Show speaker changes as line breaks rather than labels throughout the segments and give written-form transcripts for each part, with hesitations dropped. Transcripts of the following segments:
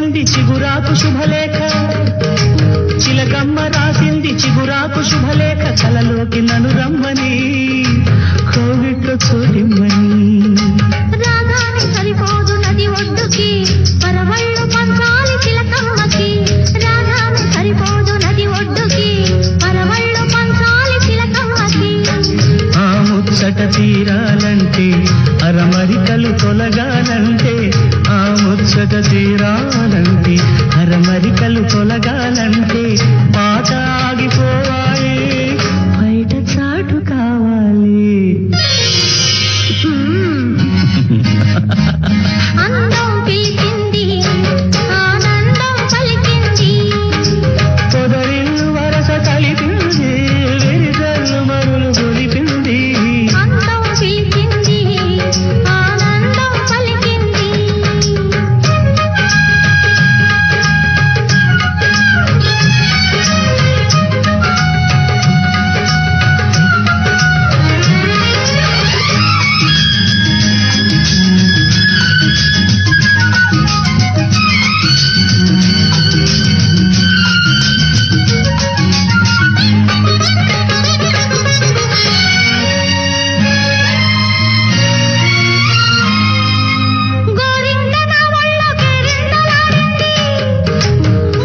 రాసింది చిగురాకు శుభలేఖ, చిలకమ్మ రాసింది చిగురాకు శుభలేఖ, కలలోకి నన్ను రమ్మని కోవిట్లో చోటిమ్మని.
రాగానే సరిపోదు నది ఒడ్డుకి, పరవళ్ళు పంచాలి చిలకమ్మకి. రాగానే సరిపోదు నది ఒడ్డుకి, పరవళ్ళు పంచాలి చిలకమ్మకి.
ఆ ముచ్చట తీరాలంటే అరమరికలు తొలగాలంటే, ఆ ముచ్చట తీరాలంటే అరమరికలు తొలగాలంటే, పాట ఆగిపోవాలి బయట చాటు కావాలి.
అందం పిలిచింది, ఆనందం పలికింది.
పొదరిల్లు వరస కలిపింది, విరిజల్లు మరులు గొలిపింది.
అందం పిలిచింది, ఆనందం పలికింది. గోరింట నా ఒళ్ళో కేరింతలాడింది,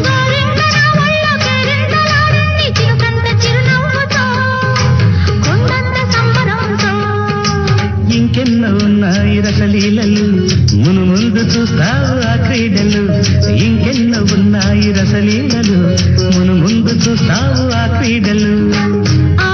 గోరింట నా ఒళ్ళో కేరింతలాడింది. చిరుకంట చిరునవ్వుతో, కొండంత సంబరంతో.
ఇంకెన్నో ఉన్నాయి రసలీలలు, మును ముందు చూస్తావు ఆ క్రీడలు. ఇంకెన్నో ఉన్నాయి రసలీలలు, మును ముందు చూస్తావు ఆ క్రీడలు.
ఆ